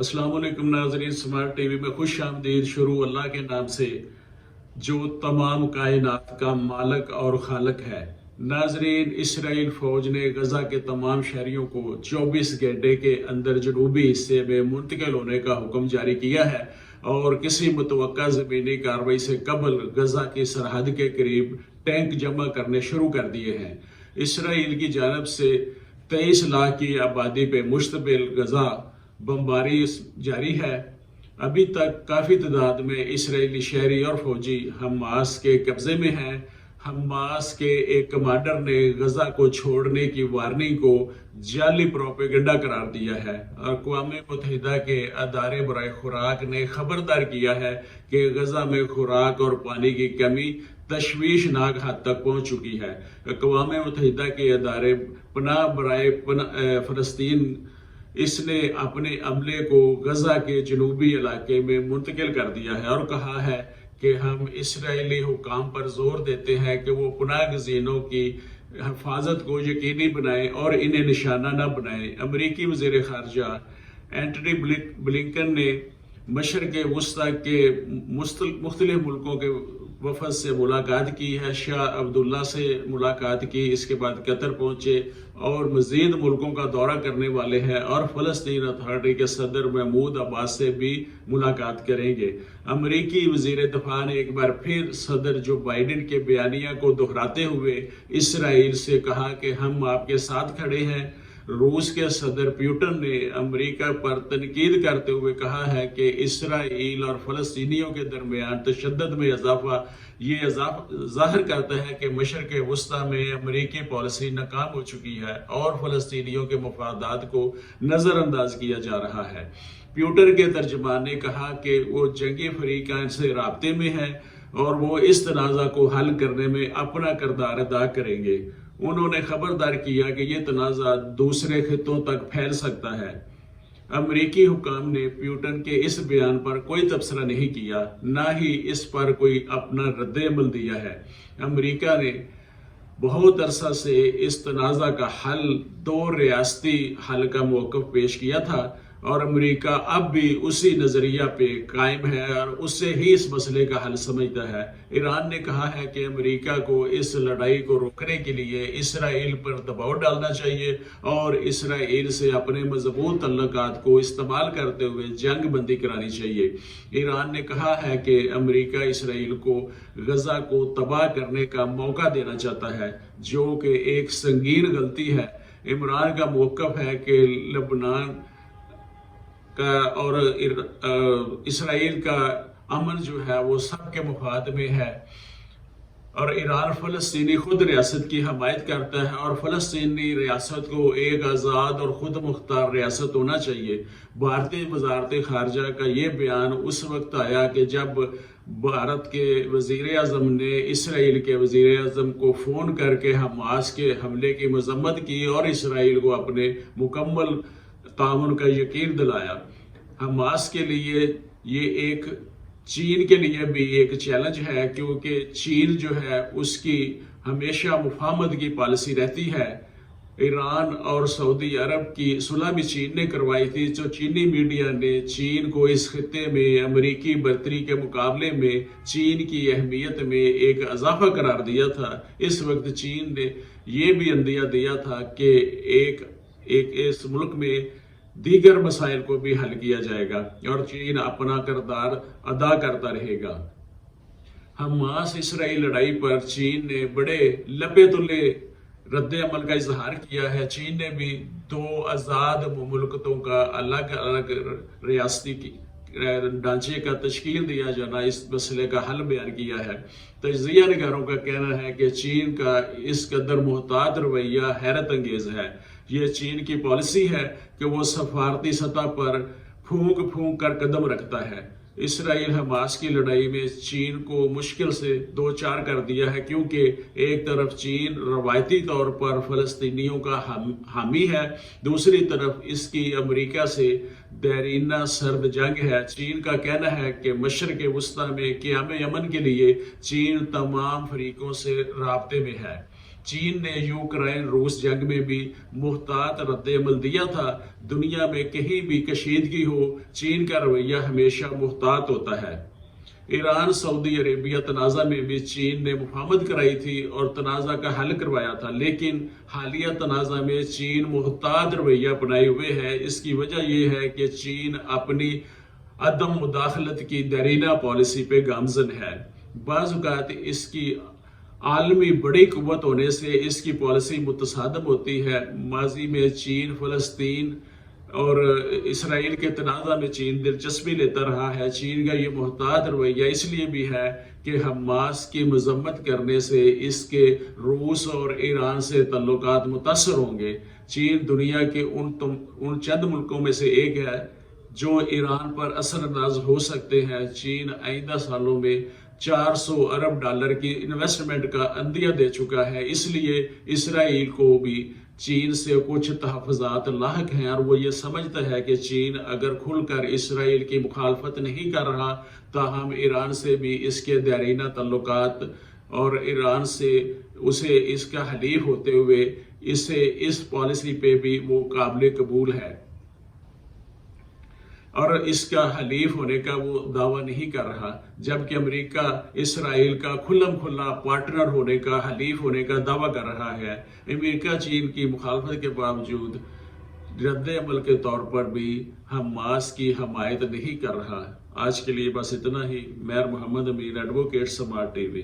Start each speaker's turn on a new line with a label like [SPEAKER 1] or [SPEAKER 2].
[SPEAKER 1] अस्सलाम वालेकुम नाज़रीन, स्मार्ट टीवी में खुश आमदीद। शुरू अल्लाह के नाम से जो तमाम कायनात का मालिक और खालिक है। नाज़रीन, इसराइल फ़ौज ने गज़ा के तमाम शहरियों को 24 घंटे के अंदर जनूबी हिस्से में मुंतकिल होने का हुक्म जारी किया है और किसी मुतवक्का ज़मीनी कार्रवाई से कबल गज़ा की सरहद के करीब टैंक जमा करने शुरू कर दिए हैं। इसराइल की जानब से 23 लाख की आबादी पे मुश्तमिल गज़ा बमबारी जारी है। अभी तक काफ़ी तादाद में इसराइली शहरी और फौजी हमास के कब्जे में हैं। हमास के एक कमांडर ने गजा को छोड़ने की वार्निंग को जाली प्रोपेगेंडा करार दिया है और अक़वाम मुत्तहिदा के अदारे बराए खुराक ने खबरदार किया है कि गजा में खुराक और पानी की कमी तशवीशनाक हद तक पहुंच चुकी है। अक़वाम मुत्तहिदा के अदारे पनाह बराए फ़लस्तीन इसने अपने अमले को गजा के जनूबी इलाके में मुंतकिल कर दिया है और कहा है कि हम इसराइली हुकाम पर जोर देते हैं कि वो पनाह गज़ीनों की हिफाजत को यकीनी बनाएं और इन्हें निशाना न बनाएं। अमरीकी वज़ीर ख़ारजा एंटनी ब्लिंकन ने मशरक़ वस्ता के मुख्तलिफ मुल्कों के वफद से मुलाकात की है। शाह अब्दुल्ला से मुलाकात की, इसके बाद कतर पहुंचे और मज़ीद मुल्कों का दौरा करने वाले हैं और फ़लस्तीन अथॉरिटी के सदर महमूद अब्बास से भी मुलाकात करेंगे। अमरीकी वज़ीर दफ़ा ने एक बार फिर सदर जो बाइडेन के बयानिया को दोहराते हुए इसराइल से कहा कि हम आपके साथ खड़े हैं। रूस के सदर पुतिन ने अमेरिका पर तनकीद करते हुए कहा है कि इसराइल और फ़लस्तीनियों के दरमियान तशद्दुद में इजाफा ज़ाहिर करता है कि मशरक़ वस्ता में अमेरिकी पॉलिसी नाकाम हो चुकी है और फ़लस्तीनियों के मफादात को नज़रअंदाज किया जा रहा है। पुतिन के तर्जुमान ने कहा कि वो जंगी फरीकान से राब्ते में है और वो इस तनाज़ा को हल करने में अपना किरदार अदा करेंगे। उन्होंने खबरदार किया कि यह तनाज़ा दूसरे खित्तों तक फैल सकता है। अमरीकी हुकाम ने पुतिन के इस बयान पर कोई तबसरा नहीं किया, ना ही इस पर कोई अपना रद्द-ए-अमल दिया है। अमरीका ने बहुत अरसा से इस तनाज़ा का हल 2 रियासती हल का मौक़िफ़ पेश किया था और अमेरिका अब भी उसी नज़रिया पे कायम है और उससे ही इस मसले का हल समझता है। ईरान ने कहा है कि अमेरिका को इस लड़ाई को रोकने के लिए इसराइल पर दबाव डालना चाहिए और इसराइल से अपने मजबूत तल्लुकात को इस्तेमाल करते हुए जंग बंदी करानी चाहिए। ईरान ने कहा है कि अमेरिका इसराइल को गजा को तबाह करने का मौका देना चाहता है, जो कि एक संगीन गलती है। इमरान का मौक़िफ़ है कि लबनान का और इसराइल का अमन जो है वो सबके मुफाद में है और ईरान फ़लस्तीनी खुद रियासत की हमायत करता है और फ़लस्तीनी रियासत को एक आज़ाद और ख़ुद मुख्तार रियासत होना चाहिए। भारतीय वज़ारत ख़ारजा का ये बयान उस वक्त आया कि जब भारत के वज़ीर आज़म ने इसराइल के वज़ीर आज़म को फ़ोन करके हमास के हमले की मज़म्मत की और इसराइल को अपने मुकम्मल ताउन का यकीन दिलाया। हमास के लिए ये एक चीन के लिए भी एक चैलेंज है, क्योंकि चीन जो है उसकी हमेशा मुफाहमत की पॉलिसी रहती है। ईरान और सऊदी अरब की सुलह भी चीन ने करवाई थी, जो चीनी मीडिया ने चीन को इस खित्ते में अमेरिकी बर्तरी के मुकाबले में चीन की अहमियत में एक इजाफा करार दिया था। इस वक्त चीन ने यह भी अंदिया दिया था कि एक इस मुल्क में दीगर मसाइल को भी हल किया जाएगा और चीन अपना किरदार अदा करता रहेगा। हमास इसराइल लड़ाई पर चीन ने बड़े लबे तुले रद्द अमल का इजहार किया है। चीन ने भी 2 आज़ाद मुल्कों का अलग अलग रियासती ढांचे का तश्कील दिया जाना इस मसले का हल बयान किया है। तजिया निगारों का कहना है कि चीन का इस कदर मुहतात रवैया हैरत अंगेज है। ये चीन की पॉलिसी है कि वो सफारती सतह पर फूंक फूंक कर कदम रखता है। इसराइल हमास की लड़ाई में चीन को मुश्किल से 2-4 कर दिया है, क्योंकि एक तरफ चीन रवायती तौर पर फ़लस्तीनियों का हामी है, दूसरी तरफ इसकी अमेरिका से देरीना सर्द जंग है। चीन का कहना है कि मशरक़ वस्ता में क़याम अमन के लिए चीन तमाम फरीकों से राब्ते में है। چین نے یوکرائن روس جنگ میں بھی محتاط رد عمل دیا تھا۔ دنیا میں کہیں بھی کشیدگی ہو، چین کا رویہ ہمیشہ محتاط ہوتا ہے۔ ایران سعودی عربیہ تنازع میں بھی چین نے مفاہمت کرائی تھی اور تنازع کا حل کروایا تھا، لیکن حالیہ تنازع میں چین محتاط رویہ اپنائے ہوئے ہے۔ اس کی وجہ یہ ہے کہ چین اپنی عدم مداخلت کی دیرینہ پالیسی پہ گامزن ہے۔ بعض اوقات اس کی عالمی بڑی قوت ہونے سے اس کی پالیسی متصادم ہوتی ہے۔ ماضی میں چین فلسطین اور اسرائیل کے تنازع میں چین دلچسپی لیتا رہا ہے۔ چین کا یہ محتاط رویہ اس لیے بھی ہے کہ حماس کی مذمت کرنے سے اس کے روس اور ایران سے تعلقات متاثر ہوں گے۔ چین دنیا کے ان چند ملکوں میں سے ایک ہے جو ایران پر اثر انداز ہو سکتے ہیں۔ چین آئندہ سالوں میں $400 ارب کی انویسٹمنٹ کا عندیہ دے چکا ہے، اس لیے اسرائیل کو بھی چین سے کچھ تحفظات لاحق ہیں، اور وہ یہ سمجھتا ہے کہ چین اگر کھل کر اسرائیل کی مخالفت نہیں کر رہا تاہم ایران سے بھی اس کے دیرینہ تعلقات اور ایران سے اسے اس کا حلیف ہوتے ہوئے اسے اس پالیسی پہ بھی وہ قابل قبول ہے اور اس کا حلیف ہونے کا وہ دعویٰ نہیں کر رہا، جبکہ امریکہ اسرائیل کا کھلم کھلا پارٹنر ہونے کا، حلیف ہونے کا دعویٰ کر رہا ہے۔ امریکہ چین کی مخالفت کے باوجود رد عمل کے طور پر بھی حماس کی حمایت نہیں کر رہا۔ آج کے لیے بس اتنا ہی۔ میر محمد امین، ایڈوکیٹ سمارٹ ٹی وی۔